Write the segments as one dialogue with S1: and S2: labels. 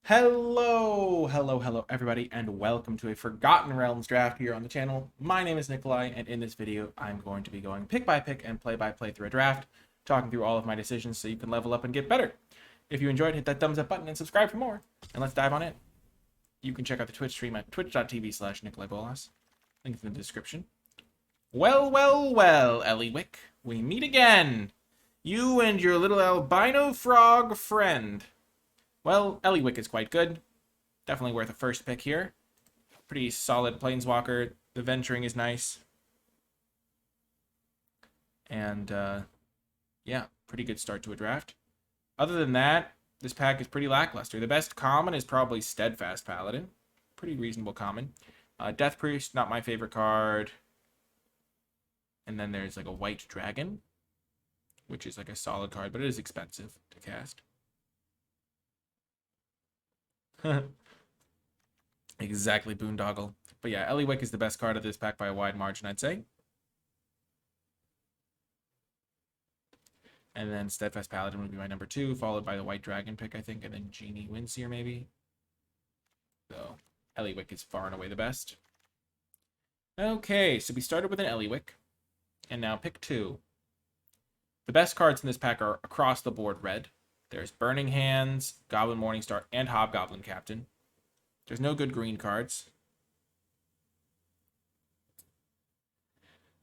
S1: Hello, everybody, and welcome to a Forgotten Realms draft here on the channel. My name is Nikolai, and in this video, I'm going to be going pick by pick and play by play through a draft, talking through all of my decisions so you can level up and get better. If you enjoyed, hit that thumbs up button and subscribe for more, and let's dive on in. You can check out the Twitch stream at twitch.tv/NicolaiBolas. Link in the description. Well, Eliwick, we meet again. You and your little albino frog friend. Well, Eliwick is quite good. Definitely worth a first pick here. Pretty solid planeswalker. The venturing is nice. And, yeah, pretty good start to a draft. Other than that, this pack is pretty lackluster. The best common is probably Steadfast Paladin. Pretty reasonable common. Death Priest, not my favorite card. And then there's like a White Dragon, which is like a solid card, but it is expensive to cast. Exactly, boondoggle. But yeah, Eliwick is the best card of this pack by a wide margin, I'd say. And then Steadfast Paladin would be my number 2, followed by the White Dragon pick, I think, and then Genie Windseer, maybe. So, Eliwick is far and away the best. Okay, so we started with an Eliwick, and now pick 2. The best cards in this pack are across the board red. There's Burning Hands, Goblin Morningstar, and Hobgoblin Captain. There's no good green cards.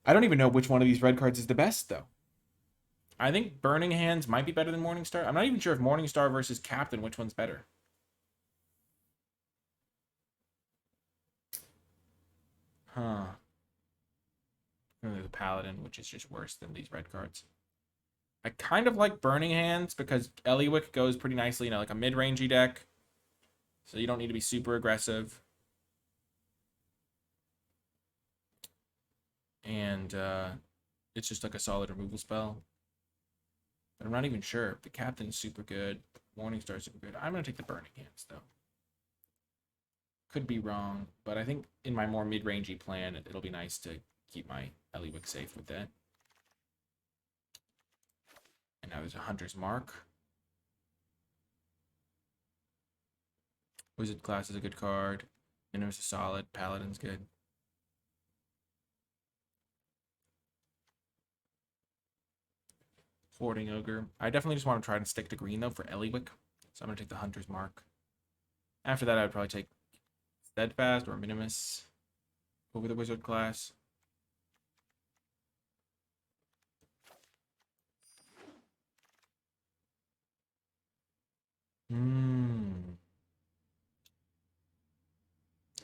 S1: I don't even know which one of these red cards is the best, though. I think Burning Hands might be better than Morningstar. I'm not even sure if Morningstar versus Captain, which one's better. Huh. The Paladin, which is just worse than these red cards. I kind of like Burning Hands because Eliwick goes pretty nicely, like a mid-rangey deck. So you don't need to be super aggressive. And it's just like a solid removal spell. But I'm not even sure. The Captain's super good. Morningstar's super good. I'm going to take the Burning Hands, though. Could be wrong, but I think in my more mid-rangey plan, it'll be nice to keep my Eliwick safe with that. And now there's a Hunter's Mark. Wizard class is a good card. Minimus is solid. Paladin's good. Hoarding Ogre. I definitely just want to try and stick to green, though, for Eliwick. So I'm going to take the Hunter's Mark. After that, I would probably take Steadfast or Minimus over the Wizard class.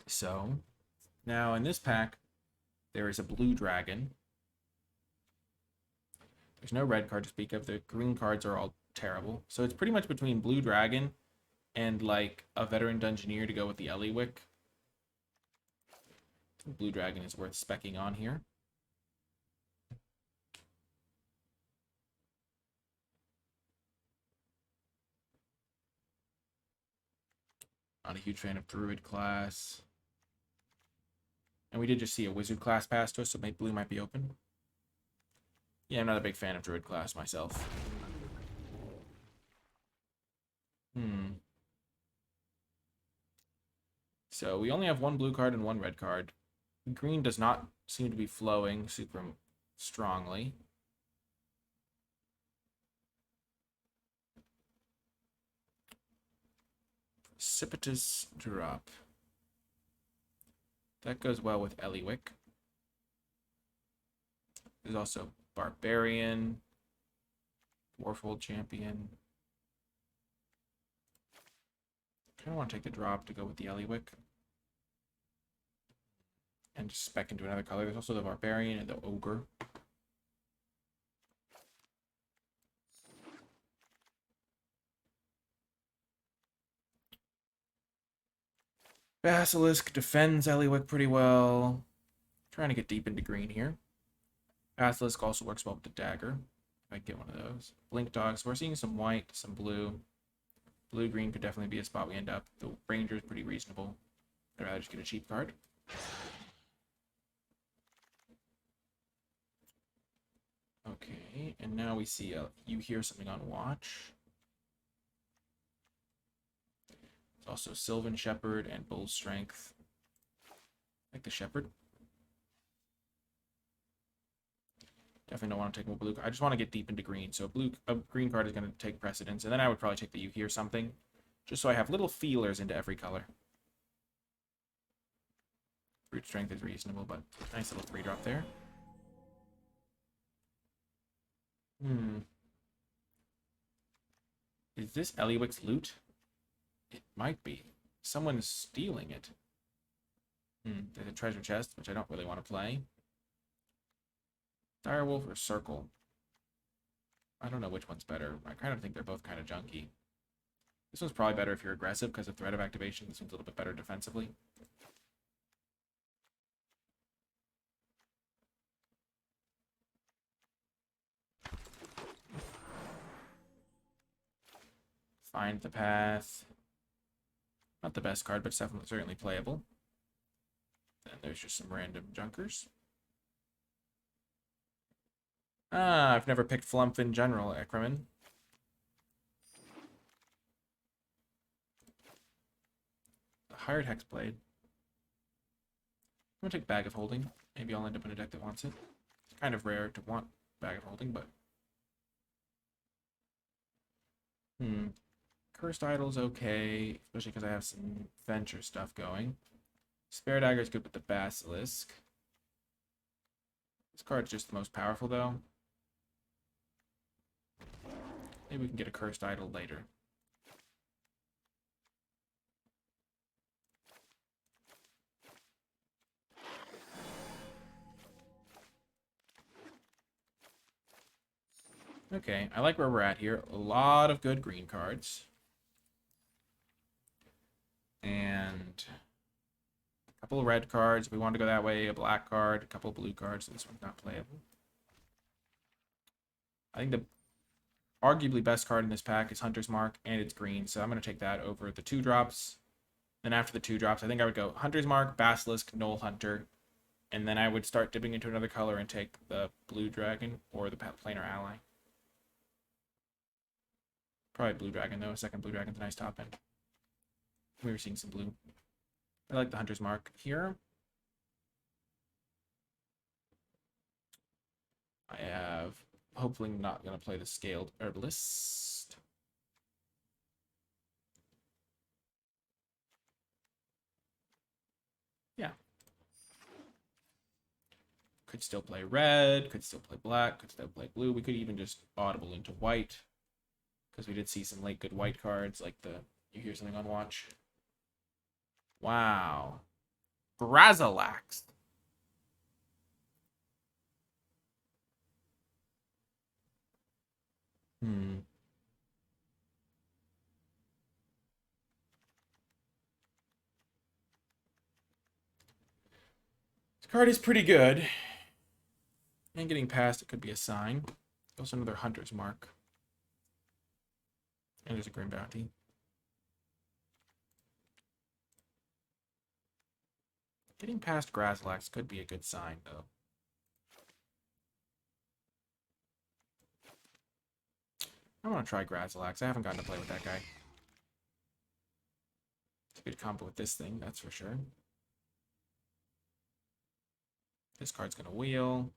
S1: So, now in this pack, there is a blue dragon. There's no red card to speak of. The green cards are all terrible. So it's pretty much between blue dragon and like a veteran dungeoneer to go with the Eliwick. Blue dragon is worth specking on here. Not a huge fan of Druid class. And we did just see a Wizard class pass to us, so maybe blue might be open. Yeah, I'm not a big fan of Druid class myself. So we only have one blue card and one red card. Green does not seem to be flowing super strongly. Precipitous Drop. That goes well with Eliwick. There's also Barbarian, Dwarfold Champion. I kind of want to take the drop to go with the Eliwick. And just spec into another color. There's also the Barbarian and the Ogre. Basilisk defends Eliwick pretty well. Trying to get deep into green here. Basilisk also works well with the dagger. If I get one of those. Blink Dog. So we're seeing some white, some blue. Blue-green could definitely be a spot we end up. The Ranger is pretty reasonable. I'd rather just get a cheap card. Okay, and now we see you hear something on watch. Also Sylvan Shepherd and Bull Strength. Like the Shepherd. Definitely don't want to take more blue. I just want to get deep into green. So a green card is going to take precedence. And then I would probably take the Yuki or something. Just so I have little feelers into every color. Brute Strength is reasonable, but nice little 3-drop there. Is this Eliwick's loot? It might be. Someone's stealing it. There's a treasure chest, which I don't really want to play. Direwolf or Circle? I don't know which one's better. I kind of think they're both kind of junky. This one's probably better if you're aggressive because of threat of activation. This one's a little bit better defensively. Find the Path. Not the best card, but it's definitely certainly playable. Then there's just some random junkers. Ah, I've never picked Flumfin General, Ekreman. The Hired Hexblade. I'm gonna take Bag of Holding. Maybe I'll end up in a deck that wants it. It's kind of rare to want Bag of Holding, but... Cursed Idol's okay, especially because I have some venture stuff going. Spare Dagger's good with the Basilisk. This card's just the most powerful, though. Maybe we can get a Cursed Idol later. Okay, I like where we're at here. A lot of good green cards. And a couple of red cards. If we want to go that way, a black card, a couple of blue cards. So this one's not playable. I think the arguably best card in this pack is Hunter's Mark, and it's green. So I'm going to take that over the 2-drops. Then after the 2-drops, I think I would go Hunter's Mark, Basilisk, Knoll Hunter. And then I would start dipping into another color and take the Blue Dragon or the Planar Ally. Probably Blue Dragon, though. Second Blue Dragon's a nice top end. We were seeing some blue. I like the Hunter's Mark here. I have hopefully not going to play the Scaled Herbalist. Yeah. Could still play red, could still play black, could still play blue. We could even just audible into white. Because we did see some late good white cards, like the You Hear Something on Watch. Wow. Brazilax. This card is pretty good. And getting past it could be a sign. Also another Hunter's Mark. And there's a Grim Bounty. Getting past Grazilax could be a good sign, though. I want to try Grazilax. I haven't gotten to play with that guy. It's a good combo with this thing, that's for sure. This card's going to wheel.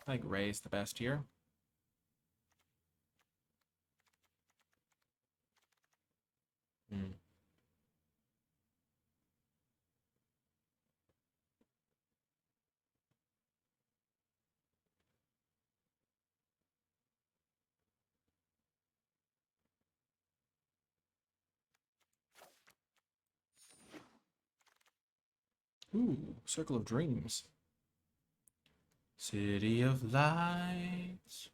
S1: I think Ray's the best here. Ooh, Circle of Dreams. City of Lights.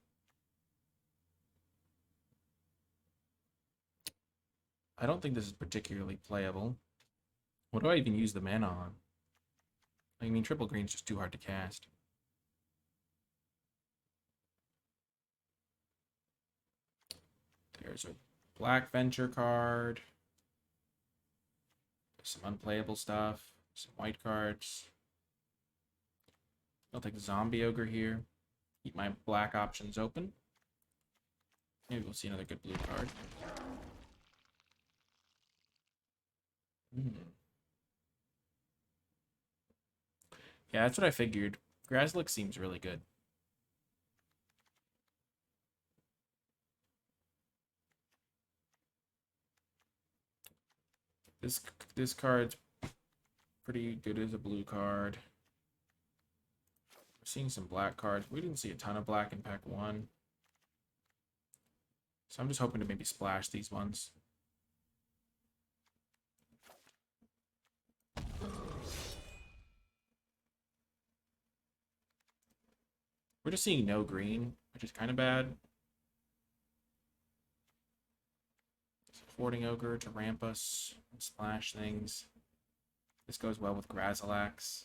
S1: I don't think this is particularly playable. What do I even use the mana on? I mean, triple green's just too hard to cast. There's a black venture card. Some unplayable stuff. Some white cards. I'll take Zombie Ogre here. Keep my black options open. Maybe we'll see another good blue card. Hmm. Yeah, that's what I figured. Graslick seems really good. This this card's pretty good as a blue card. We're seeing some black cards. We didn't see a ton of black in pack 1. So I'm just hoping to maybe splash these ones. We're just seeing no green, which is kind of bad. Hoarding Ogre to ramp us and splash things. This goes well with Grazilax.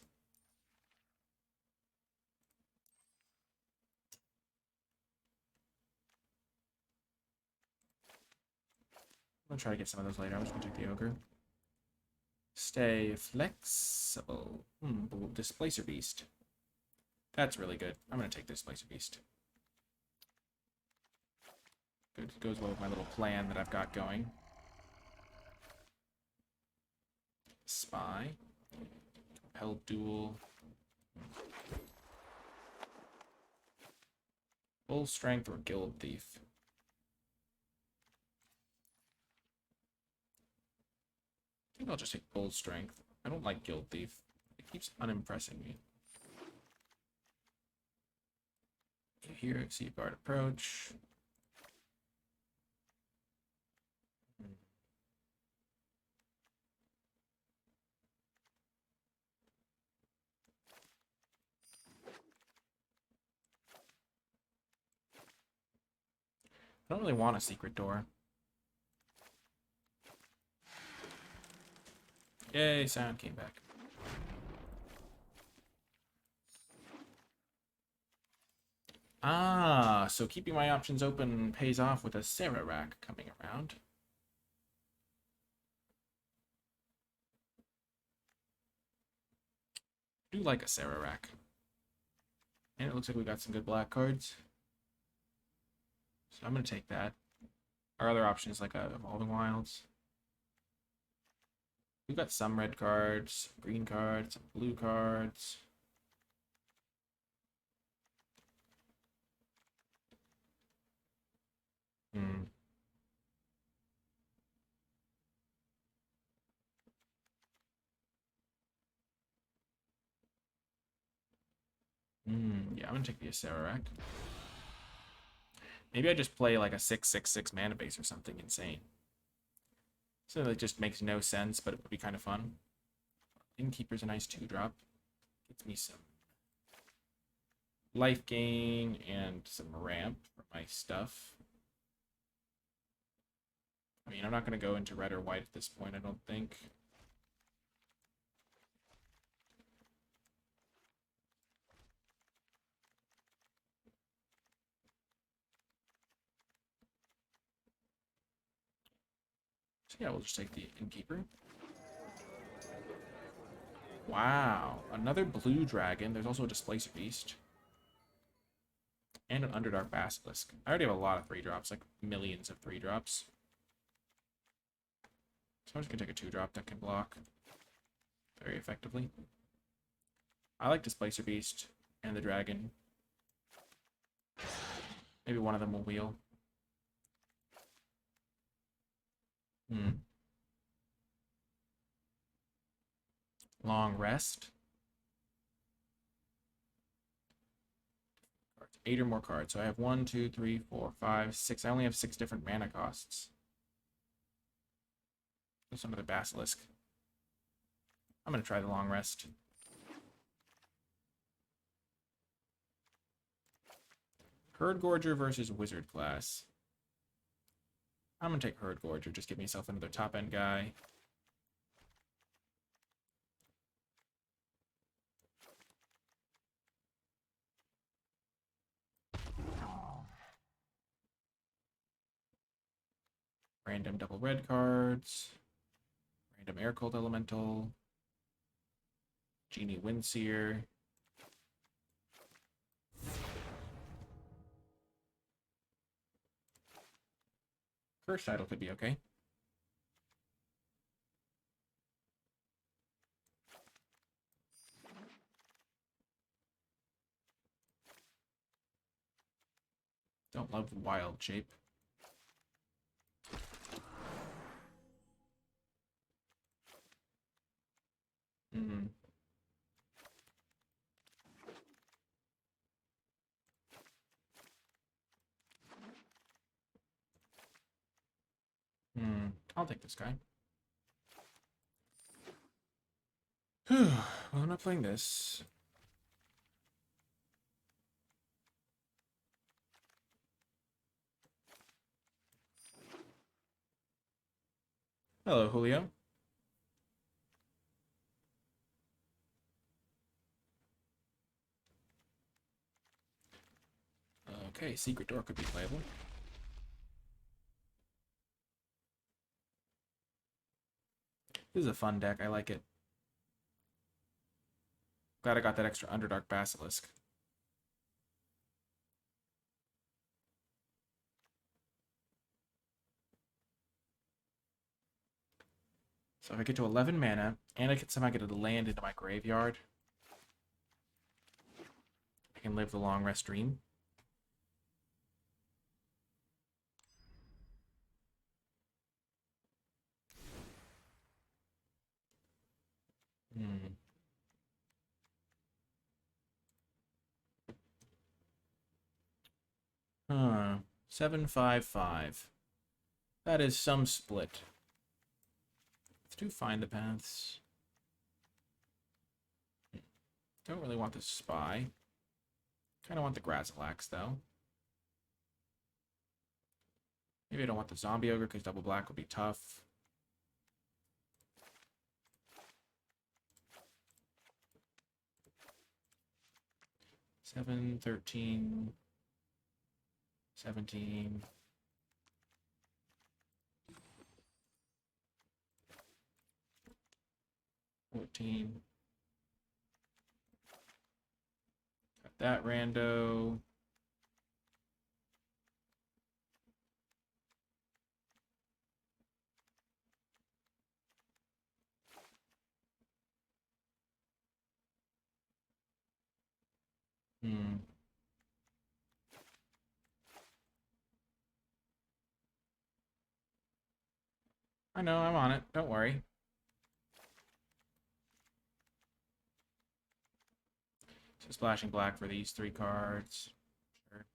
S1: I'm gonna try to get some of those later. I'm just gonna take the Ogre. Stay flexible. Displacer Beast. That's really good. I'm gonna take Displacer Beast. Good. Goes well with my little plan that I've got going. Spy. Compelled Duel. Full Strength or Guild Thief. I think I'll just take Full Strength. I don't like Guild Thief. It keeps unimpressing me. Here, see guard approach. I don't really want a secret door. Yay, sound came back. Ah, so keeping my options open pays off with a Sarah rack coming around. I do like a Sarah rack. And it looks like we got some good black cards. So I'm going to take that. Our other option is like a Evolving Wilds. We've got some red cards, green cards, some blue cards. Yeah, I'm going to take the Acererak. Maybe I just play like a 6/6/6 mana base or something insane. So that just makes no sense, but it would be kind of fun. Innkeeper's a nice 2-drop. Gets me some life gain and some ramp for my stuff. I mean, I'm not going to go into red or white at this point, I don't think. So yeah, we'll just take the Innkeeper. Wow, another blue dragon. There's also a Displacer Beast. And an Underdark Basilisk. I already have a lot of 3-drops, like millions of 3-drops. So I'm just going to take a 2-drop that can block very effectively. I like Displacer Beast and the dragon. Maybe one of them will wheel. Long rest. 8 or more cards. So I have 1, 2, 3, 4, 5, 6. I only have 6 different mana costs. There's another Basilisk. I'm going to try the long rest. Herd Gorger versus Wizard class. I'm going to take Herd Gorger. Just give myself another top-end guy. Random double red cards. Random Air Cold Elemental. Genie Windseer. Curse Idol could be okay. Don't love wild shape. Hmm. I'll take this guy. Well, I'm not playing this. Hello, Julio. Okay, Secret Door could be playable. This is a fun deck. I like it. Glad I got that extra Underdark Basilisk. So if I get to 11 mana, and I can somehow get a land into my graveyard, I can live the long rest dream. Hmm. Huh. 7/5/5. That is some split. Let's do Find the Paths. Don't really want the Spy. Kind of want the Grazilax, though. Maybe I don't want the Zombie Ogre because double black would be tough. Seven, 13, 17. 14. Got that rando. I know, I'm on it. Don't worry. So splashing black for these 3 cards. Sure.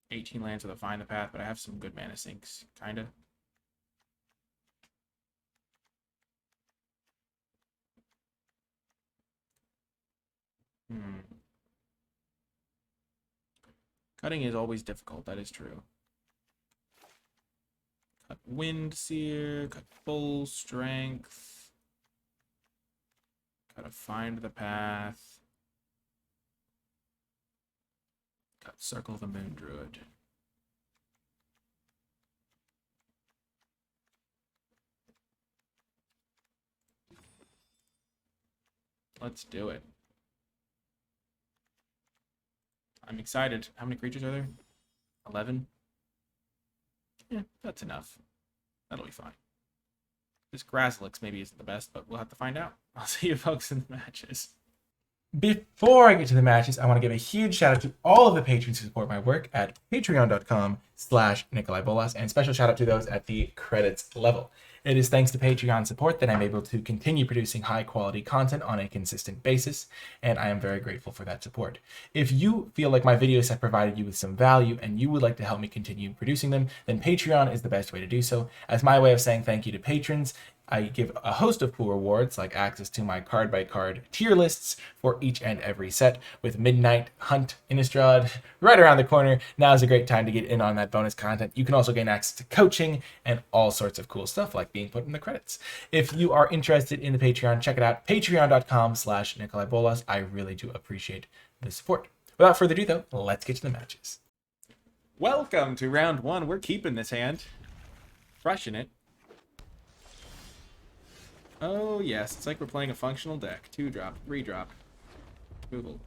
S1: 18 lands with a Find the Path, but I have some good mana sinks, kinda. Cutting is always difficult, that is true. Cut Windseer, cut Full Strength. Gotta Find the Path. Cut Circle of the Moon Druid. Let's do it. I'm excited. How many creatures are there? 11? Yeah, that's enough. That'll be fine. This Grazilax maybe isn't the best, but we'll have to find out. I'll see you folks in the matches. Before I get to the matches, I want to give a huge shout out to all of the patrons who support my work at patreon.com/NicolaiBolas, and special shout out to those at the credits level. It is thanks to Patreon support that I'm able to continue producing high quality content on a consistent basis, and I am very grateful for that support. If you feel like my videos have provided you with some value and you would like to help me continue producing them, then Patreon is the best way to do so. As my way of saying thank you to patrons, I give a host of cool rewards, like access to my card-by-card tier lists for each and every set, with Midnight Hunt Innistrad right around the corner. Now is a great time to get in on that bonus content. You can also gain access to coaching and all sorts of cool stuff, like being put in the credits. If you are interested in the Patreon, check it out, patreon.com/NicolaiBolas. I really do appreciate the support. Without further ado, though, let's get to the matches. Welcome to round 1. We're keeping this hand. Crushing it. Oh, yes. It's like we're playing a functional deck. 2-drop, 3-drop. Google.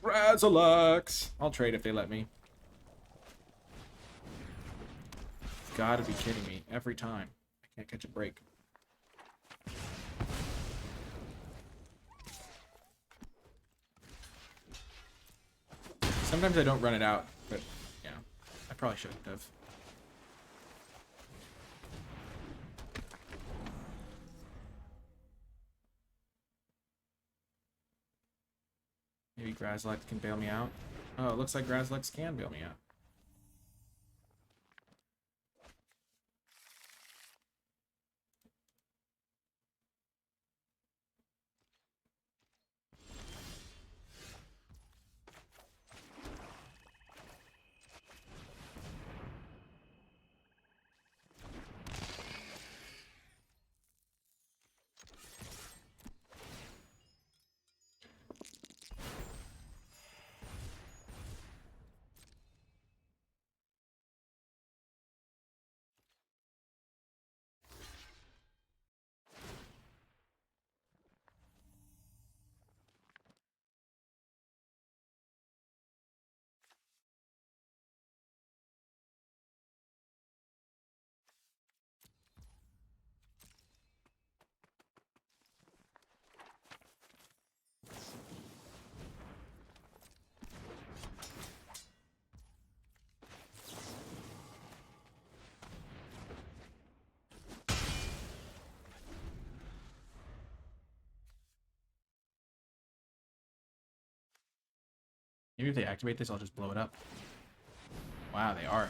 S1: Grazilax! I'll trade if they let me. gotta be kidding me. Every time. I can't catch a break. Sometimes I don't run it out, but yeah, I probably shouldn't have. Maybe Grazlex can bail me out. Oh, it looks like Grazlex can bail me out. Maybe if they activate this, I'll just blow it up. Wow, they are.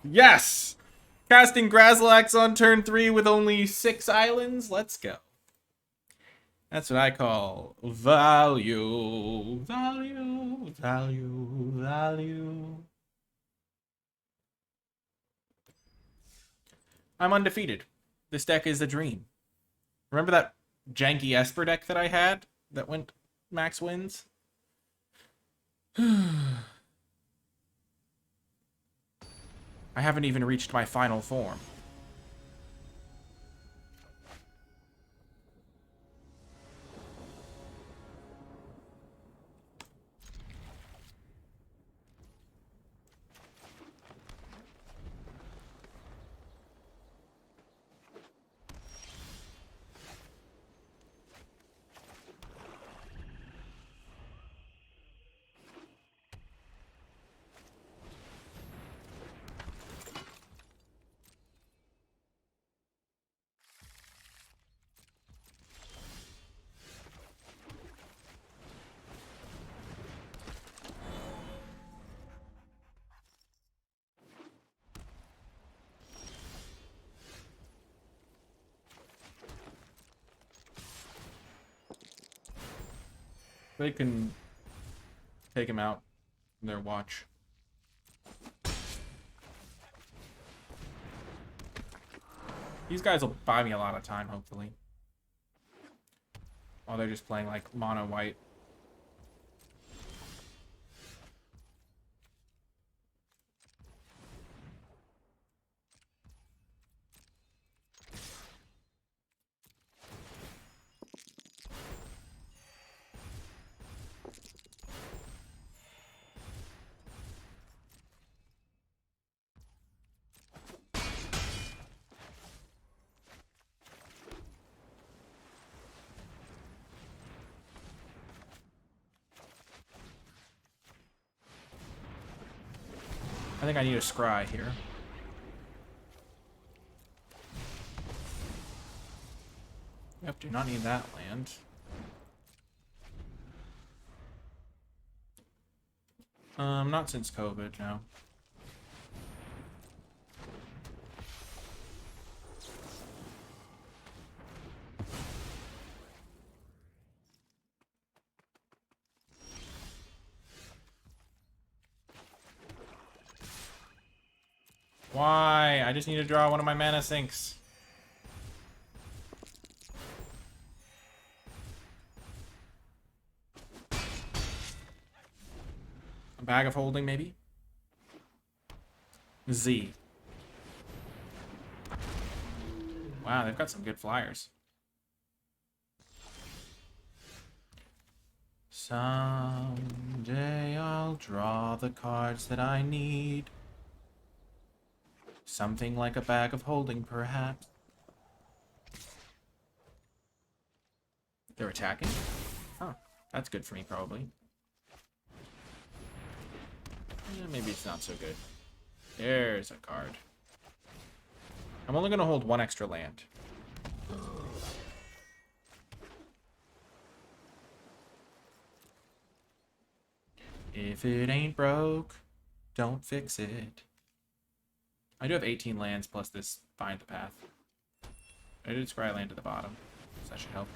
S1: Yes! Casting Grazlex on turn 3 with only 6 islands. Let's go. That's what I call value. Value, value, value. I'm undefeated. This deck is a dream. Remember that janky Esper deck that I had that went max wins? I haven't even reached my final form. They can take him out in their watch. These guys will buy me a lot of time, hopefully. While they're just playing like mono white. I think I need a scry here. Yep, do not need that land. Not since COVID, no. Why? I just need to draw one of my mana sinks. A bag of holding, maybe? Z. Wow, they've got some good flyers. Someday I'll draw the cards that I need. Something like a bag of holding, perhaps. They're attacking? Oh, that's good for me, probably. Maybe it's not so good. There's a card. I'm only going to hold one extra land. If it ain't broke, don't fix it. I do have 18 lands plus this Find the Path. I did scry land to the bottom, so that should help.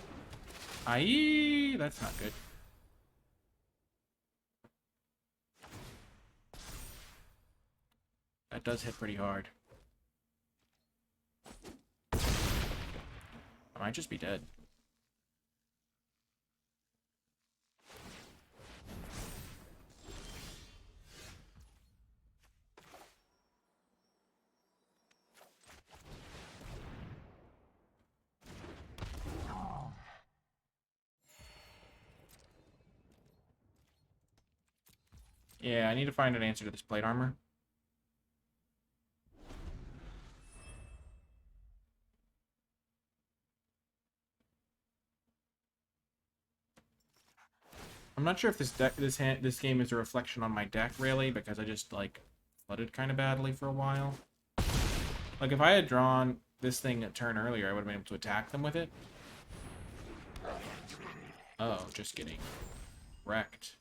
S1: Aye, that's not good. That does hit pretty hard. I might just be dead. Yeah, I need to find an answer to this plate armor. I'm not sure if this game is a reflection on my deck, really, because I just, like, flooded kind of badly for a while. Like, if I had drawn this thing a turn earlier, I would have been able to attack them with it. Oh, just getting wrecked.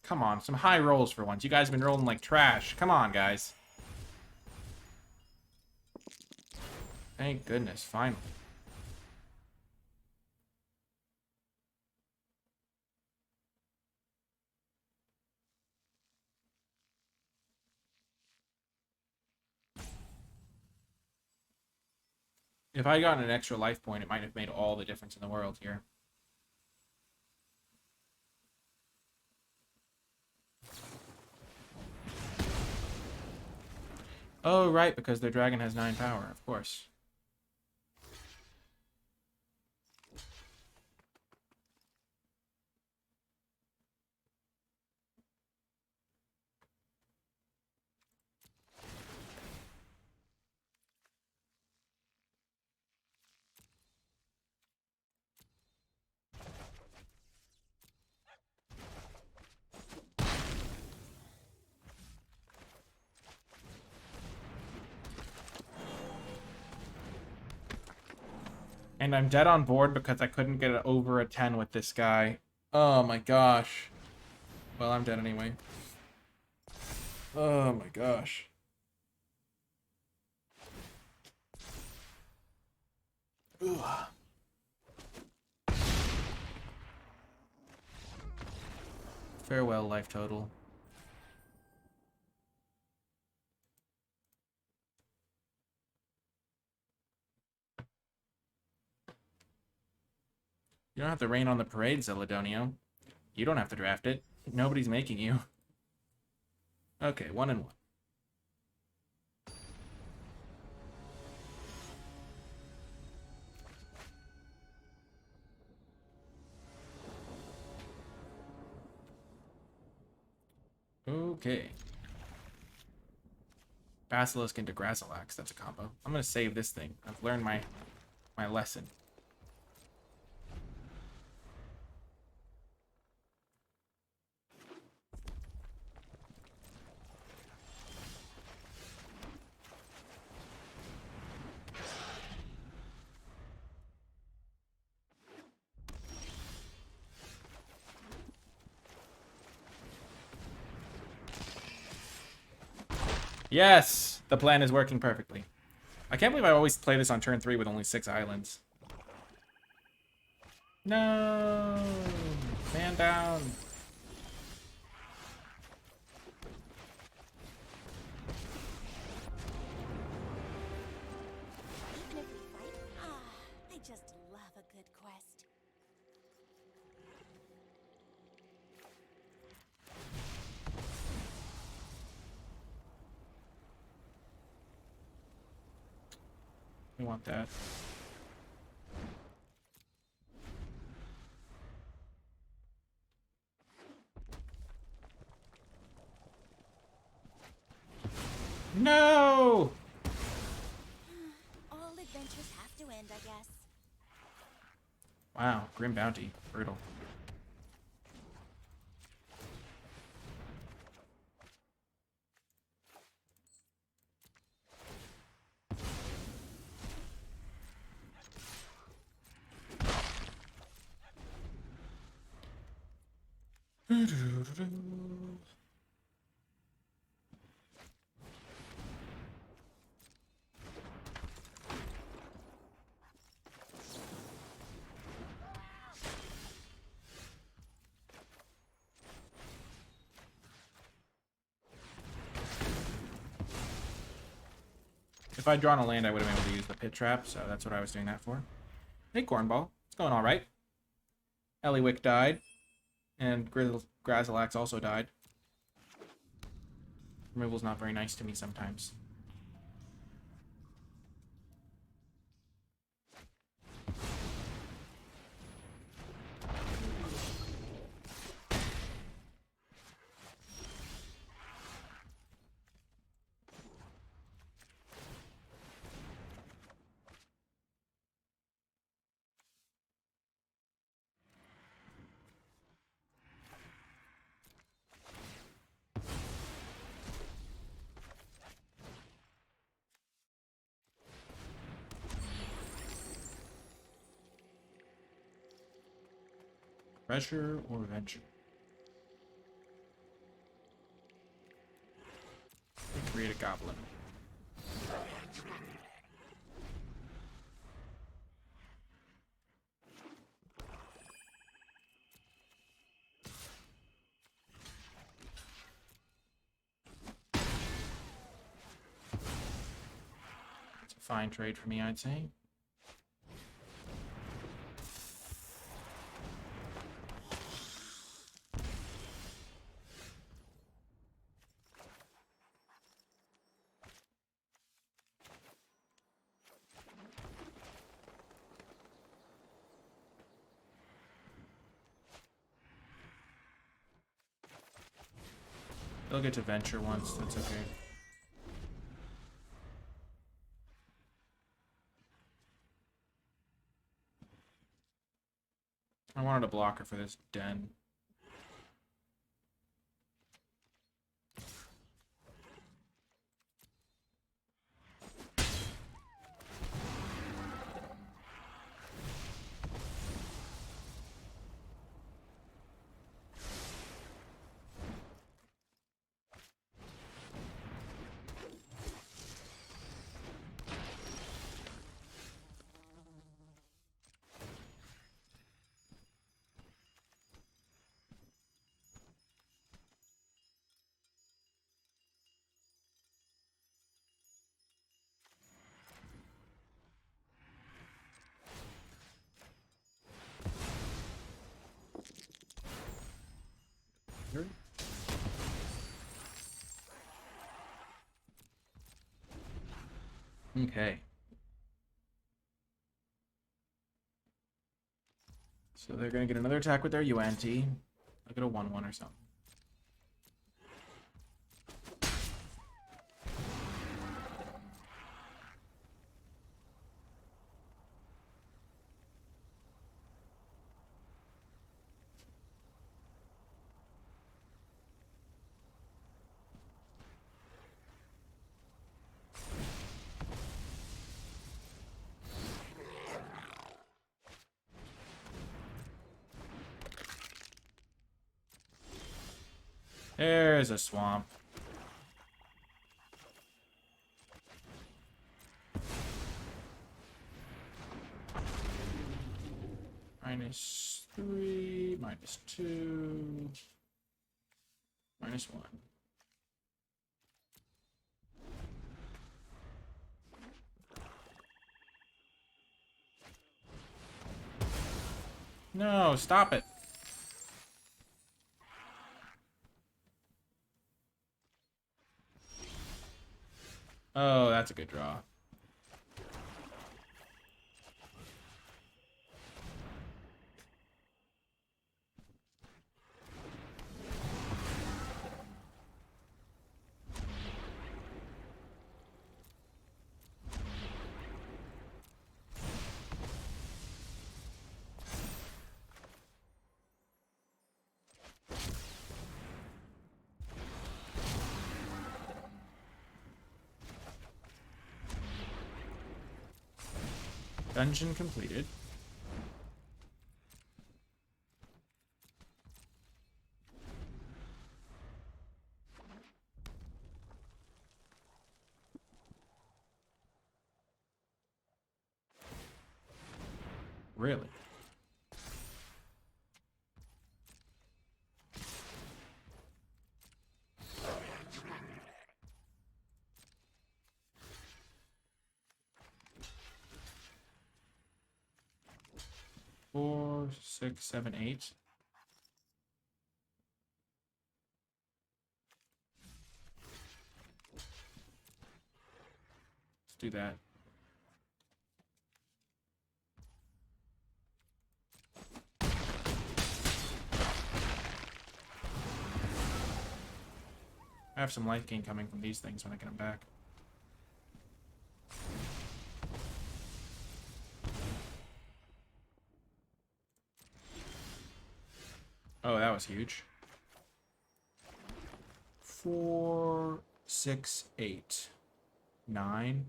S1: Come on, some high rolls for once. You guys have been rolling like trash. Come on, guys. Thank goodness, finally. If I had gotten an extra life point, it might have made all the difference in the world here. Oh, right, because their dragon has 9 power, of course. And I'm dead on board because I couldn't get it over a 10 with this guy. Oh my gosh. Well, I'm dead anyway. Oh my gosh. Ugh. Farewell, life total. You don't have to rain on the parade, Zeladonio. You don't have to draft it. Nobody's making you. Okay, 1-1. Okay. Basilisk into Grazilax. That's a combo. I'm gonna save this thing. I've learned my lesson. Yes! The plan is working perfectly. I can't believe I always play this on turn 3 with only 6 islands. No! Man down.
S2: I just love a good quest.
S1: We want that. No!
S2: All adventures have to end, I guess.
S1: Wow, Grim Bounty. Brutal. If I'd drawn a land, I would have been able to use the pit trap, so that's what I was doing that for. Hey, Cornball. It's going all right. Eliwick died, and Grazilax also died. Removal's not very nice to me sometimes. Treasure or venture? Create a goblin. It's a fine trade for me, I'd say. They'll get to venture once, that's okay. I wanted a blocker for this den. Okay. So they're going to get another attack with their UNT. I'll get a 1/1 or something. There's a swamp. -3, -2, -1. No, stop it. Oh, that's a good draw. Dungeon completed. Really? Four, 6, 7, 8. Let's do that. I have some life gain coming from these things when I get them back. Oh, that was huge. 4, 6, 8, 9.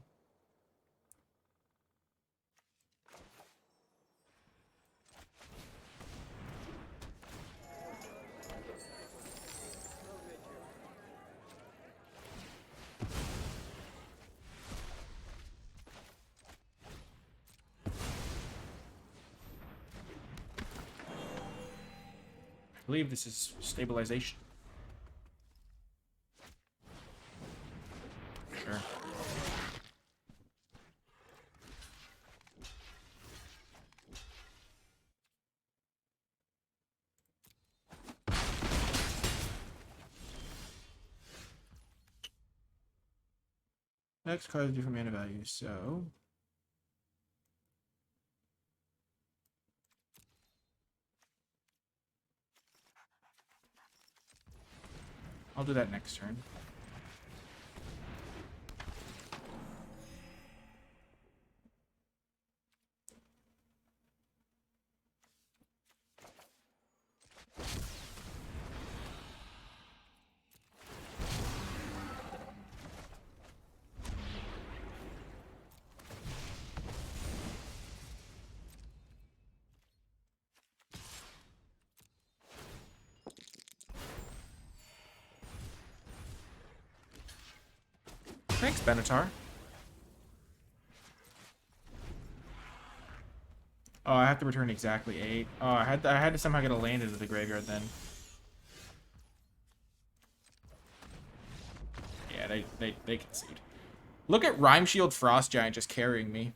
S1: I believe this is stabilization. Sure. Next card has different mana values, so I'll do that next turn. Thanks, Benatar. Oh, I have to return exactly 8. Oh, I had to somehow get a land into the graveyard then. Yeah, they concede. Look at Rhyme Shield Frost Giant just carrying me.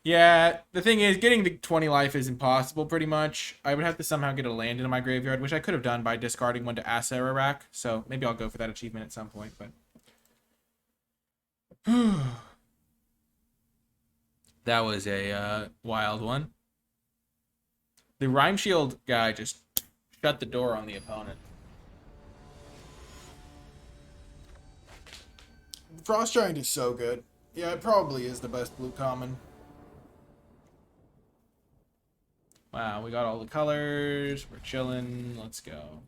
S1: Yeah, the thing is, getting to 20 life is impossible, pretty much. I would have to somehow get a land into my graveyard, which I could have done by discarding one to Acera Rack. So maybe I'll go for that achievement at some point, but... That was a wild one. The Rhyme Shield guy just shut the door on the opponent. Frost Giant is so good. Yeah, it probably is the best blue common. Wow, we got all the colors. We're chilling. Let's go.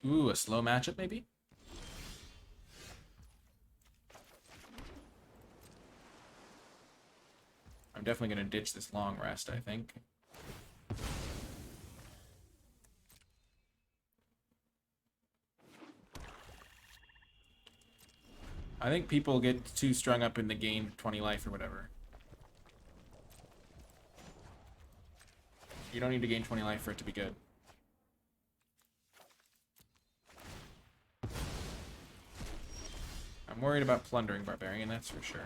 S1: Ooh, a slow matchup maybe? I'm definitely going to ditch this long rest, I think. I think people get too strung up in the game 20 life or whatever. You don't need to gain 20 life for it to be good. I'm worried about plundering Barbarian, that's for sure. Are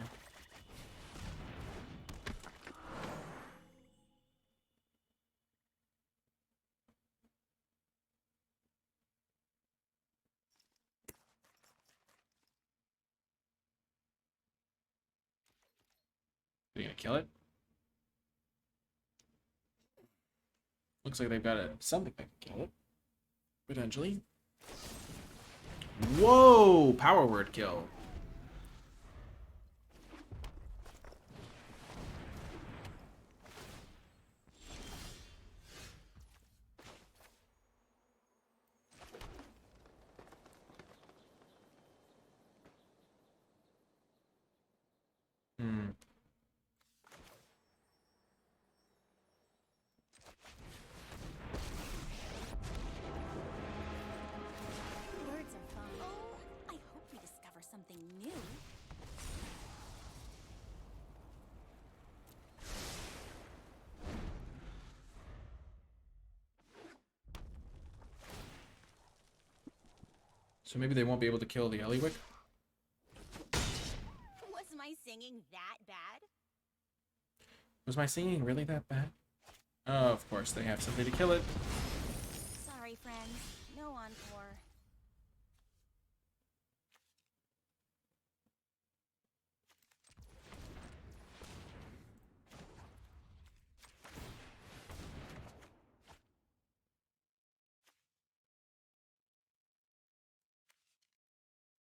S1: they gonna kill it? Looks like they've got something that can kill it. Potentially. Whoa! Power word kill.
S2: something new.
S1: So maybe they won't be able to kill the Eliwick?
S2: Was my singing that bad?
S1: Was my singing really that bad? Oh, of course, they have somebody to kill it.
S2: Sorry, friends. No encore.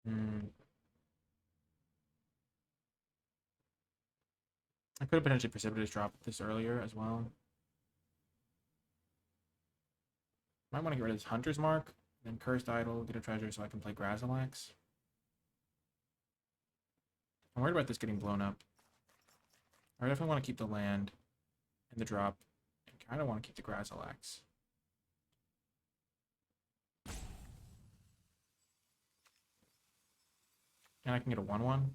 S1: Hmm. I could have potentially precipitous dropped this earlier as well. Might want to get rid of this Hunter's Mark, then Cursed Idol, get a treasure so I can play Grazilax. I'm worried about this getting blown up. I definitely want to keep the land and the drop, and kind of want to keep the Grazilax. And I can get a 1/1.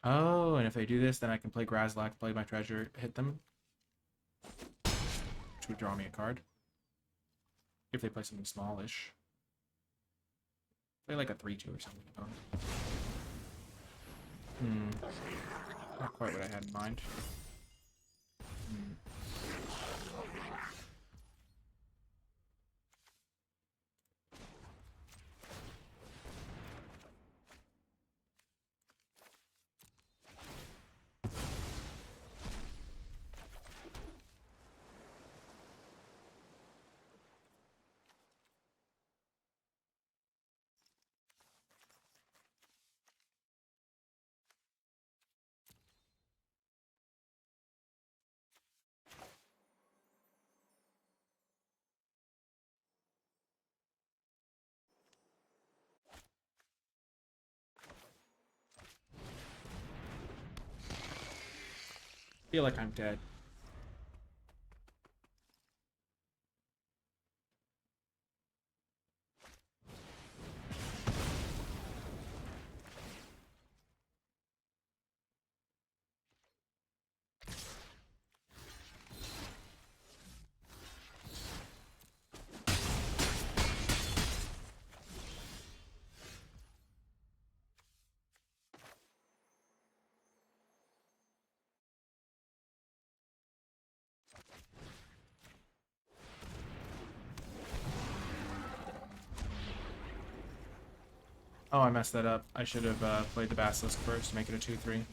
S1: Oh, and if they do this, then I can play Grazilax, play my treasure, hit them. Which would draw me a card. If they play something smallish. Play like a 3/2 or something. Not quite what I had in mind. Feel like I'm dead. Oh, I messed that up. I should have played the Basilisk first to make it a 2/3.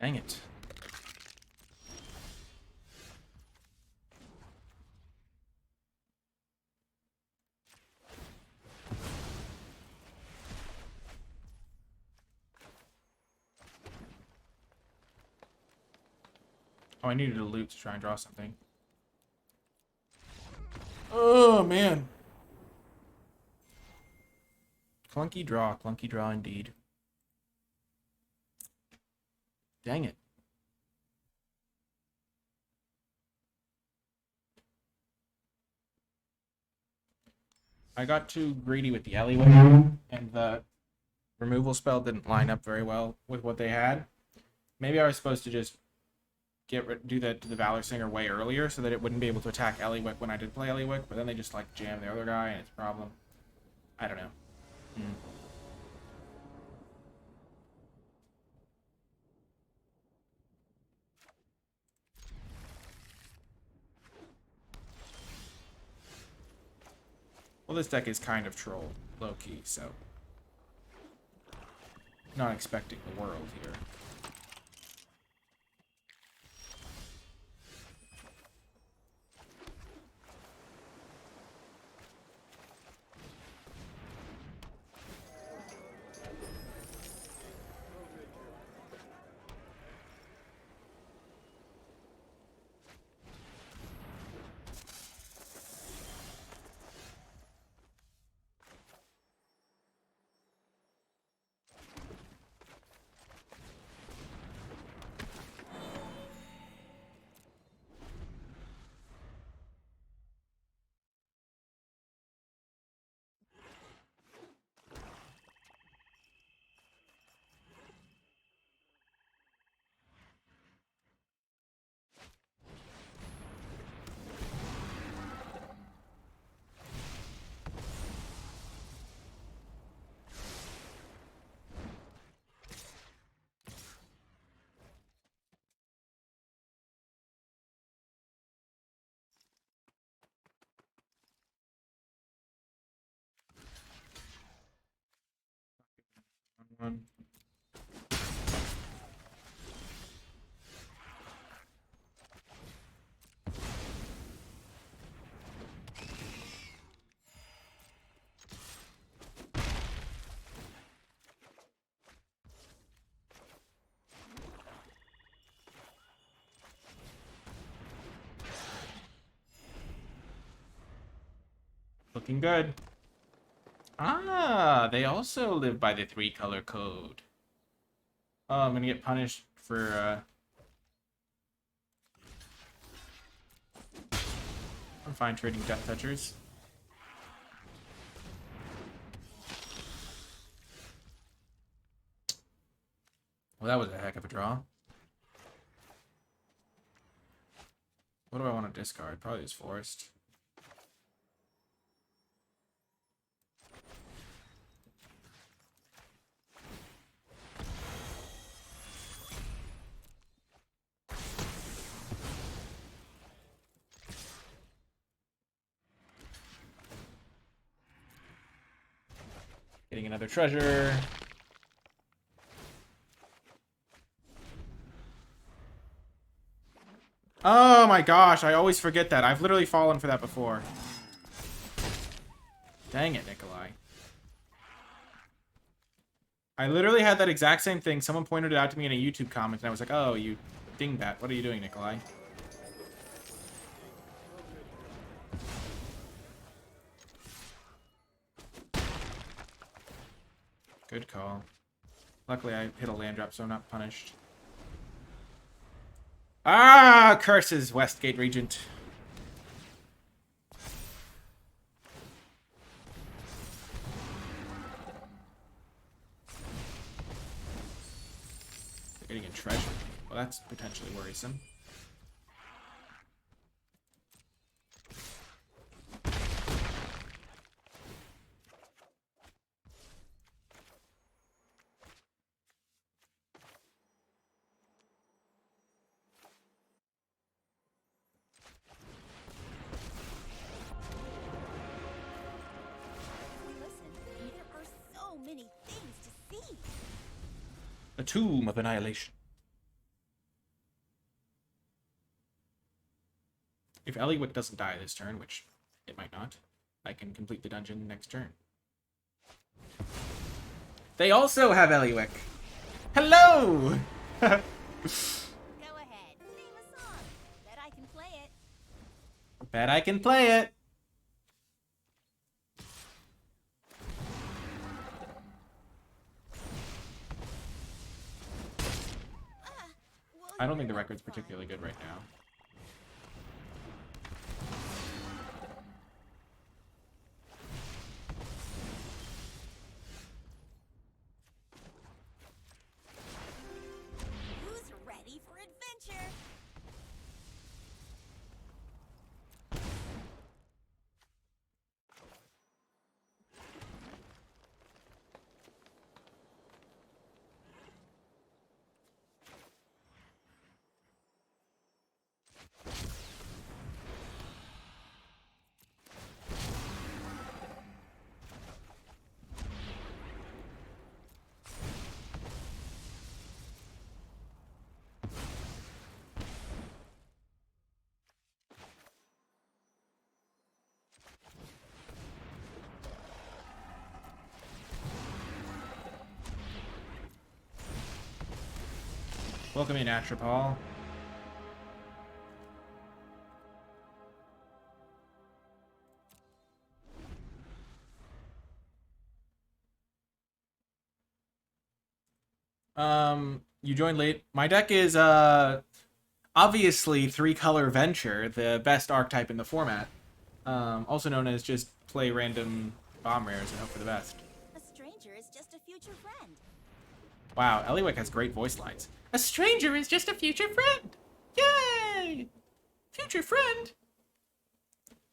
S1: Dang it. Oh, I needed a loot to try and draw something. Oh, man. Clunky draw indeed. Dang it. I got too greedy with the Eliwick, and the removal spell didn't line up very well with what they had. Maybe I was supposed to just do the Valor Singer way earlier so that it wouldn't be able to attack Eliwick when I did play Eliwick, but then they just like jam the other guy and it's a problem. I don't know. Well, this deck is kind of troll, low-key, so... Not expecting the world here. One. Looking good. Ah, they also live by the 3-color code. Oh, I'm gonna get punished for, I'm fine trading Death Touchers. Well, that was a heck of a draw. What do I want to discard? Probably this Forest. Getting another treasure. Oh my gosh, I always forget that. I've literally fallen for that before. Dang it, Nikolai. I literally had that exact same thing. Someone pointed it out to me in a YouTube comment, and I was like, oh, you dingbat. What are you doing, Nikolai? Good call. Luckily, I hit a land drop, so I'm not punished. Ah, curses, Westgate Regent. They're getting a treasure. Well, that's potentially worrisome.
S2: There are so many things to see.
S1: A tomb of annihilation. If Eliwick doesn't die this turn, which it might not, I can complete the dungeon next turn. They also have Eliwick. Hello!
S2: Go ahead. Name a song. Bet I can play it.
S1: Bet I can play it. I don't think the record's particularly good right now.
S2: Who's ready for adventure?
S1: Welcome in, Atropol. You joined late. My deck is obviously 3-color Venture, the best archetype in the format. Also known as just play random bomb rares and hope for the best.
S2: A stranger is just a future friend.
S1: Wow, Eliwick has great voice lines. A stranger is just a future friend! Yay! Future friend?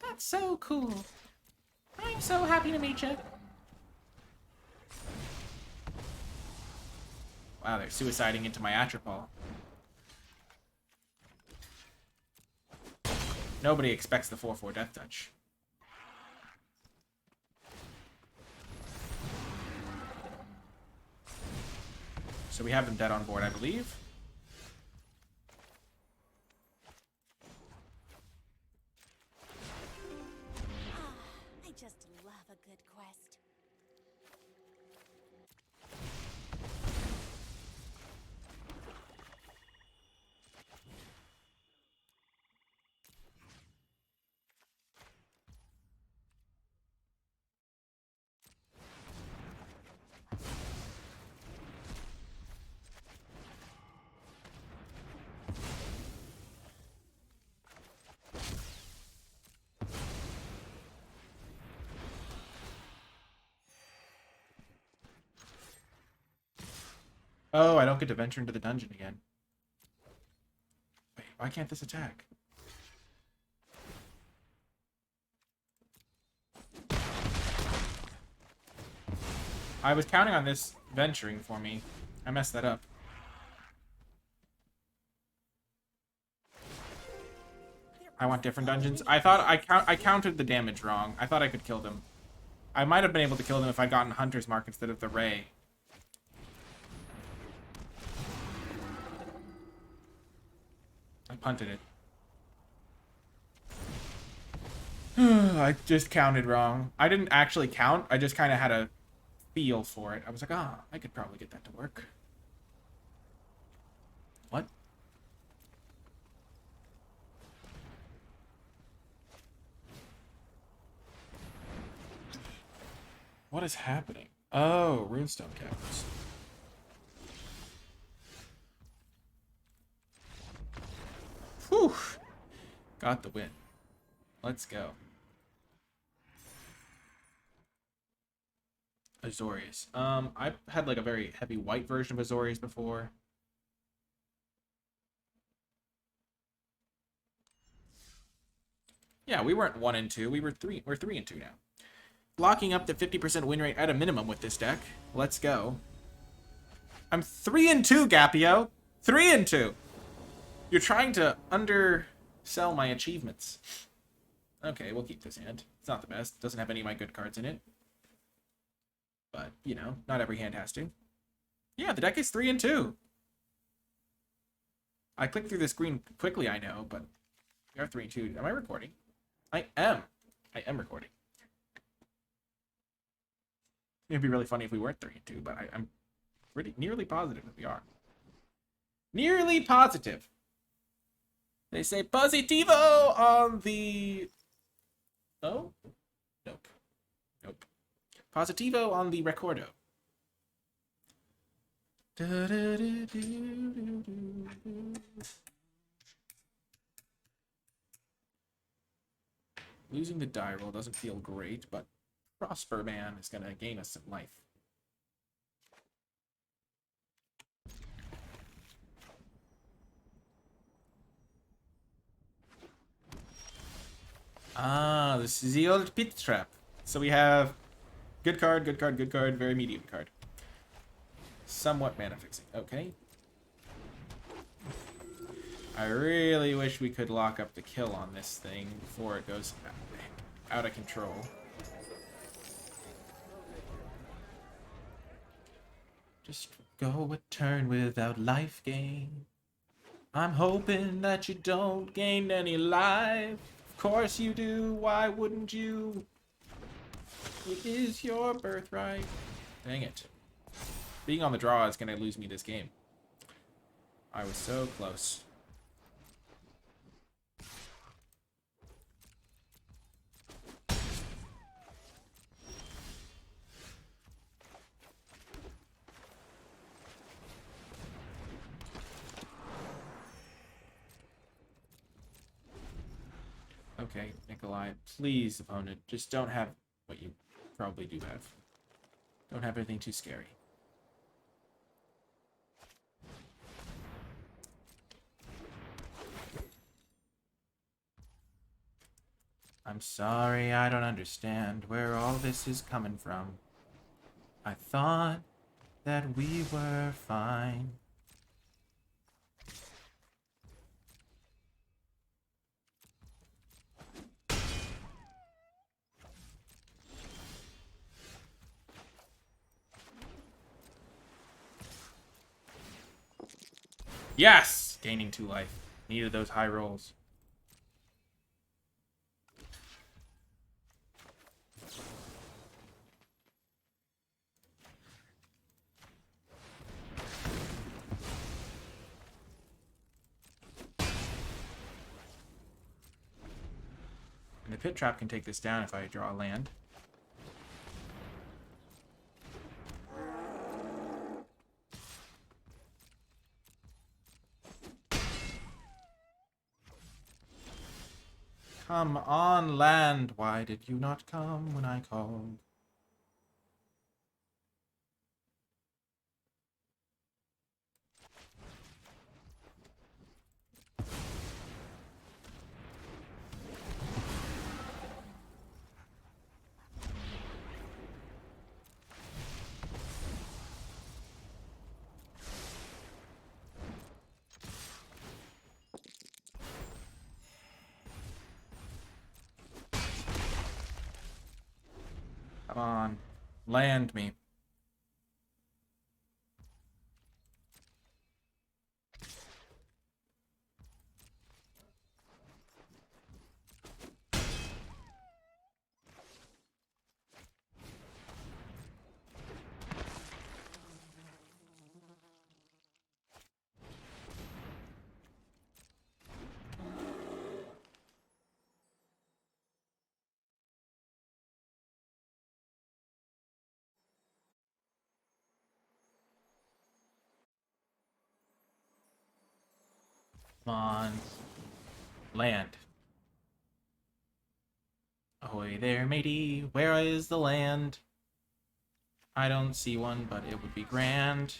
S1: That's so cool. I'm so happy to meet you. Wow, they're suiciding into my Atropol. Nobody expects the 4/4 Death Touch. So we have them dead on board, I believe.
S2: I just love a good quest.
S1: Oh, I don't get to venture into the dungeon again. Wait, why can't this attack? I was counting on this venturing for me. I messed that up. I want different dungeons. I thought I counted the damage wrong. I thought I could kill them. I might have been able to kill them if I'd gotten Hunter's Mark instead of the Ray. I punted it. I just counted wrong. I didn't actually count. I just kind of had a feel for it. I was like, ah, I could probably get that to work. What? What is happening? Oh, Runestone Caverns. Whew. Got the win. Let's go. Azorius. I've had like a very heavy white version of Azorius before. Yeah, we weren't 1 and 2. We're 3 and 2 now. Locking up the 50% win rate at a minimum with this deck. Let's go. I'm 3 and 2, Gapio. 3 and 2. You're trying to undersell my achievements. Okay, we'll keep this hand. It's not the best. Doesn't have any of my good cards in it. But, you know, not every hand has to. Yeah, the deck is 3 and 2. I clicked through the screen quickly, I know, but we are 3 and 2. Am I recording? I am. I am recording. It'd be really funny if we weren't 3 and 2, but I'm pretty nearly positive that we are. Nearly positive. They say positivo on the... Oh? Nope. Nope. Positivo on the recordo. Losing the die roll doesn't feel great, but Prosper Man is going to gain us some life. Ah, this is the old pit trap. So we have good card, good card, good card, very medium card. Somewhat mana fixing. Okay. I really wish we could lock up the kill on this thing before it goes out of control. Just go a turn without life gain. I'm hoping that you don't gain any life. Of course you do. Why wouldn't you? It is your birthright. Dang it. Being on the draw is going to lose me this game. I was so close. Okay, Nikolai, please, opponent, just don't have what you probably do have. Don't have anything too scary. I'm sorry, I don't understand where all this is coming from. I thought that we were fine. Yes! Gaining 2 life. Needed those high rolls. And the pit trap can take this down if I draw a land. Come on, land. Why did you not come when I called? Come on. Land me. Come on. Land. Ahoy there, matey. Where is the land? I don't see one, but it would be grand.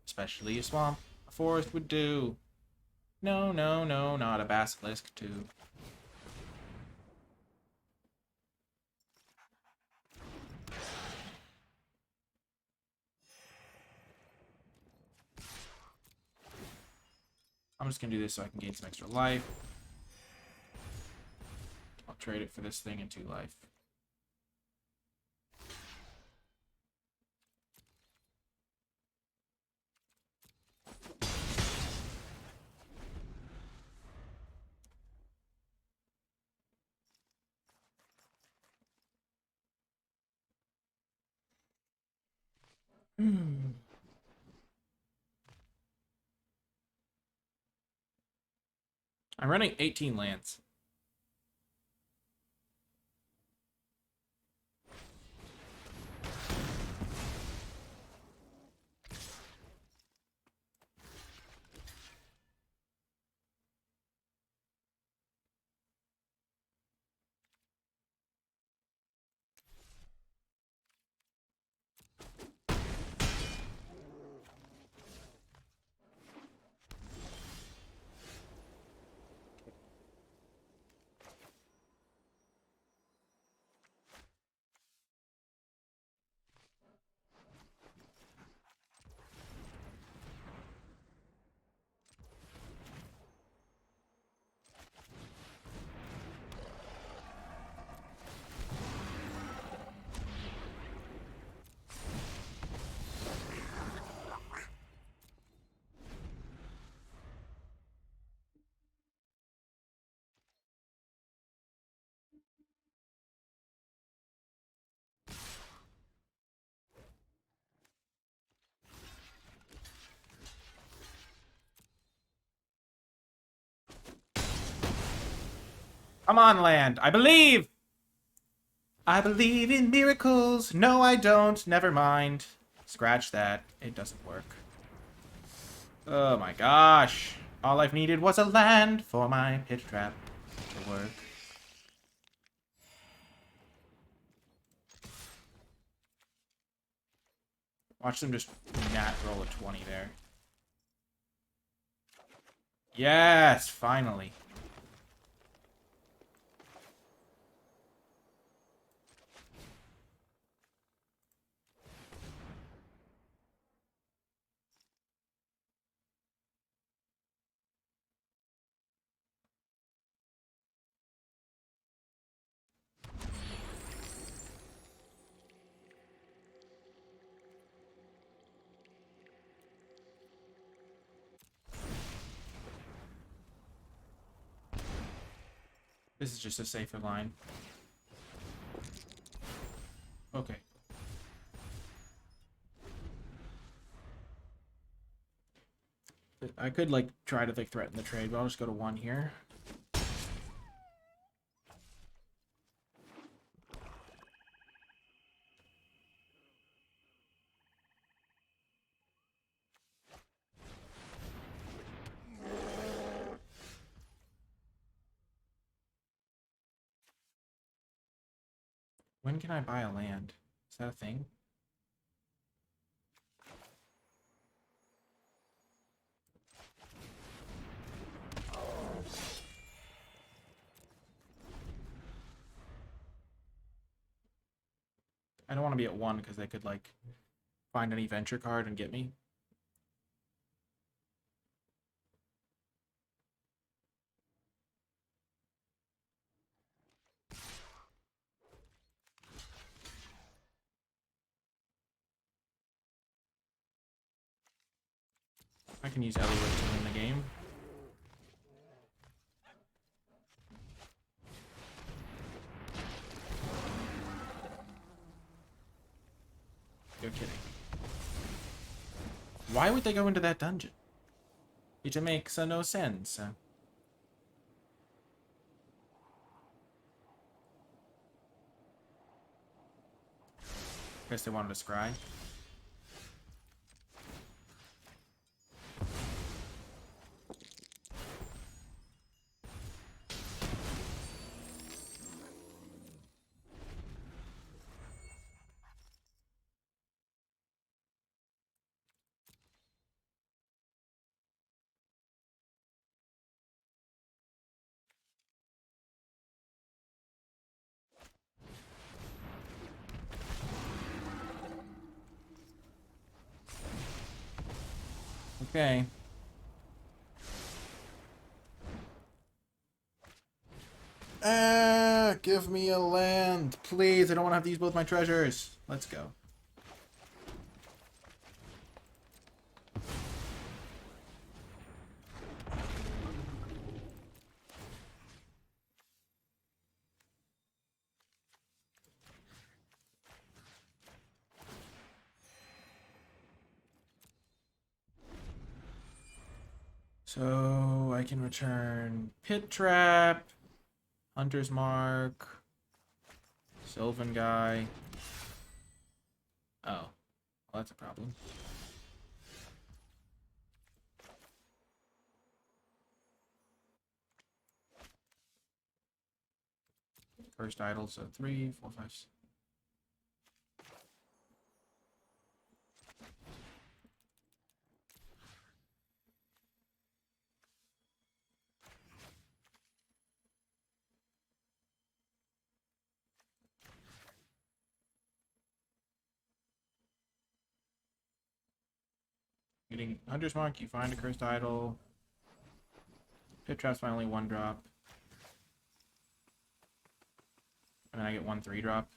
S1: Especially a swamp. A forest would do. No, no, no, not a basilisk, too. I'm just gonna do this so I can gain some extra life. I'll trade it for this thing and 2 life. I'm running 18 lands. Come on, land. I believe! I believe in miracles. No, I don't. Never mind. Scratch that. It doesn't work. Oh my gosh. All I've needed was a land for my pit trap to work. Watch them just nat roll a 20 there. Yes, finally. This is just a safer line. Okay. I could, like, try to, like, threaten the trade, but I'll just go to 1 here. When can I buy a land? Is that a thing? I don't want to be at 1 because they could, like, find any venture card and get me. I can use Ellie to win the game. You're kidding. Why would they go into that dungeon? It makes no sense. Guess they wanted to scry. Okay. Give me a land, please. I don't want to have to use both my treasures. Let's go. So I can return Pit Trap, Hunter's Mark, Sylvan Guy. Oh, well, that's a problem. First idle, so 3, 4, 5, 6. Getting Hunter's Mark, you find a cursed idol. Pit Trap's my only 1-drop. And then I get 1 3-drop.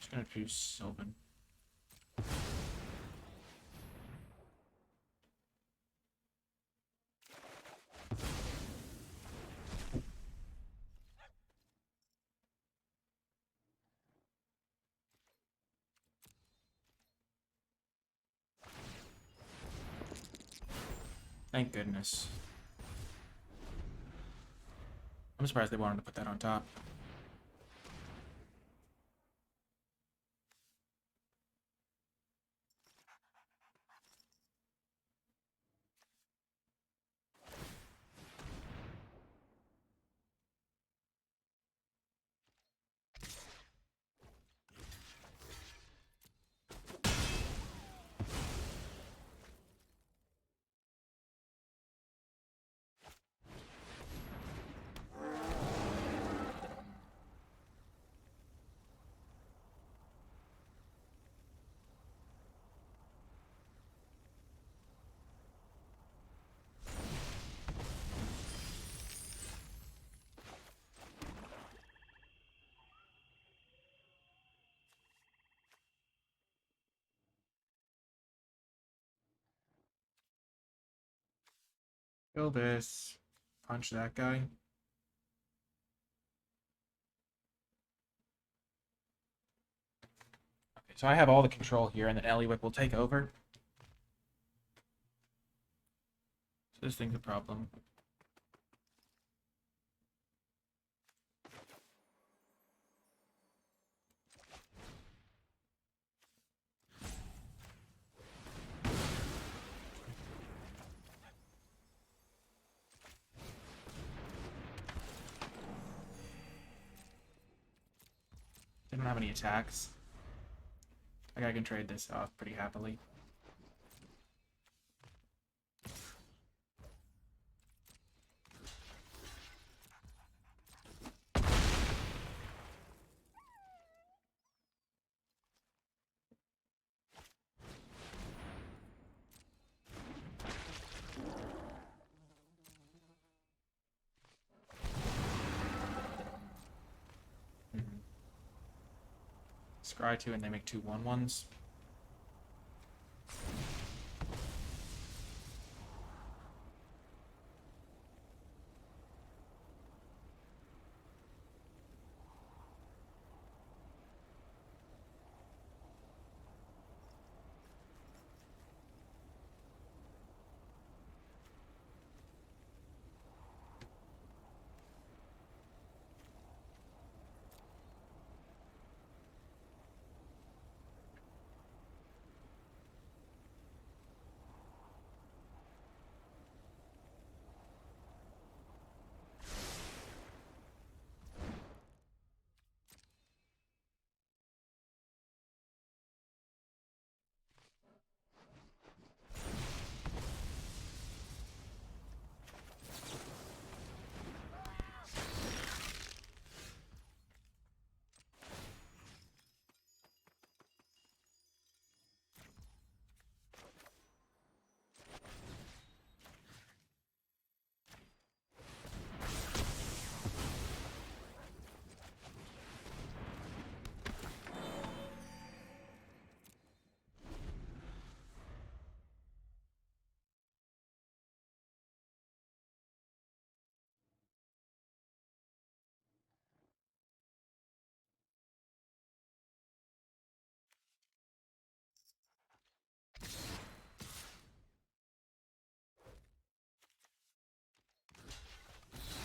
S1: Just gonna choose Sylvan. Thank goodness. I'm surprised they wanted to put that on top. Kill this. Punch that guy. Okay, so I have all the control here, and then Eliwick will take over. So this thing's a problem. They don't have any attacks. Like I can trade this off pretty happily. Scry 2 and they make 2 1/1s.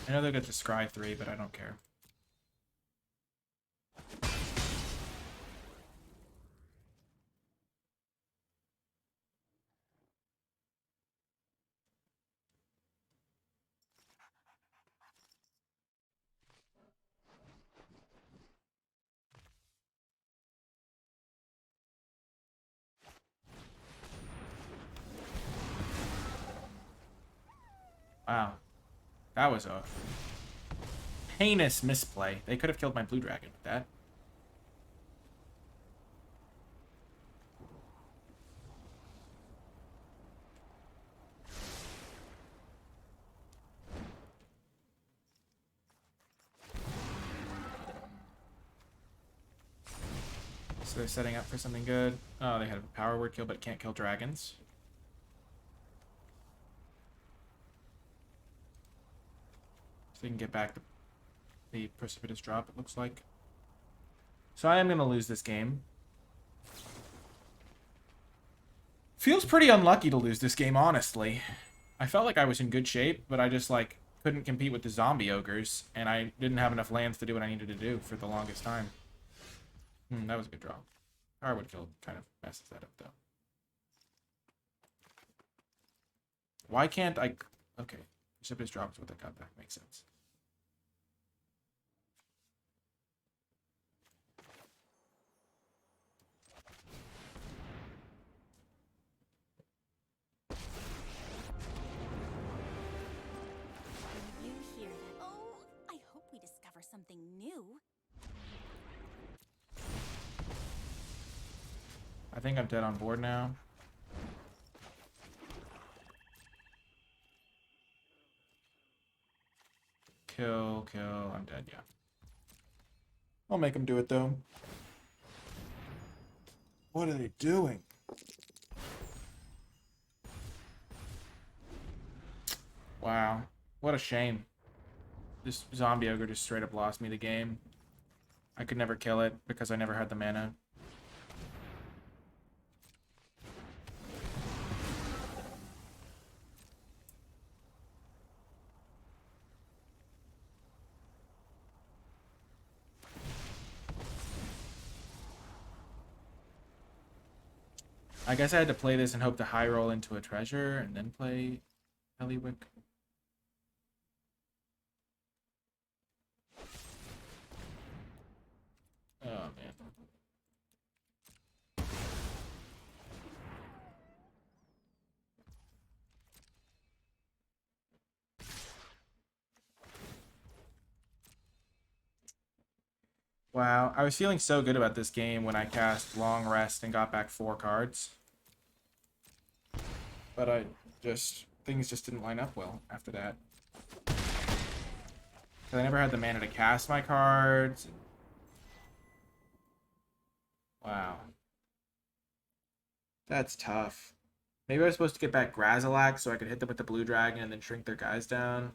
S1: I know they'll get to Scry 3, but I don't care. Wow. That was a heinous misplay. They could have killed my blue dragon with that. So they're setting up for something good. Oh, they had a power word kill, but can't kill dragons. So they can get back the precipitous drop, it looks like. So I am going to lose this game. Feels pretty unlucky to lose this game, honestly. I felt like I was in good shape, but I just, like, couldn't compete with the zombie ogres, and I didn't have enough lands to do what I needed to do for the longest time. That was a good draw. Hardwood Kill kind of messes that up, though. Why can't I... Okay. Precipitous Drop is what I got back. Makes sense.
S2: You hear that? Oh, I hope we discover something new.
S1: I think I'm dead on board now. Kill, kill. I'm dead, yeah. I'll make him do it, though. What are they doing? Wow. What a shame. This zombie ogre just straight up lost me the game. I could never kill it because I never had the mana. I guess I had to play this and hope to high roll into a treasure and then play Eliwick. Oh, man. Wow, I was feeling so good about this game when I cast Long Rest and got back 4 cards. But things just didn't line up well after that. I never had the mana to cast my cards. Wow. That's tough. Maybe I was supposed to get back Grazalax so I could hit them with the blue dragon and then shrink their guys down.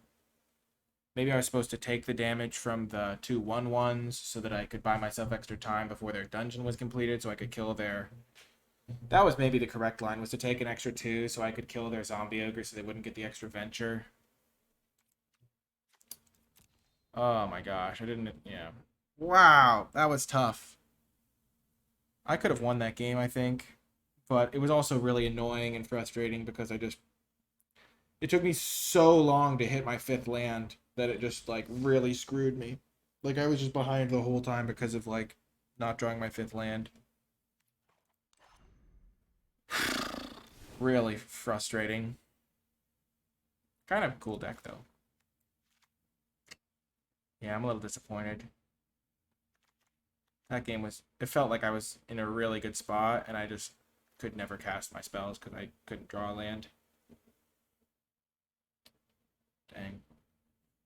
S1: Maybe I was supposed to take the damage from the 2 1/1s so that I could buy myself extra time before their dungeon was completed so I could kill their... That was maybe the correct line, was to take an extra 2 so I could kill their zombie ogre so they wouldn't get the extra venture. Oh my gosh, I didn't... Yeah. Wow, that was tough. I could have won that game, I think. But it was also really annoying and frustrating because it took me so long to hit my 5th land that it just, like, really screwed me. Like, I was just behind the whole time because of, like, not drawing my 5th land. Really frustrating. Kind of cool deck, though. Yeah, I'm a little disappointed. That game was... It felt like I was in a really good spot, and I just could never cast my spells because I couldn't draw a land. Dang.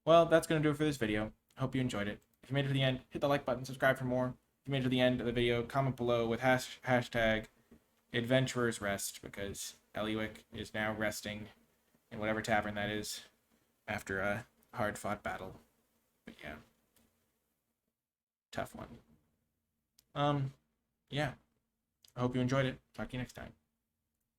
S1: Well, that's going to do it for this video. I hope you enjoyed it. If you made it to the end, hit the like button, subscribe for more. If you made it to the end of the video, comment below with hashtag Adventurer's Rest, because Eliwick is now resting in whatever tavern that is after a hard-fought battle. But yeah. Tough one. Yeah. I hope you enjoyed it. Talk to you next time.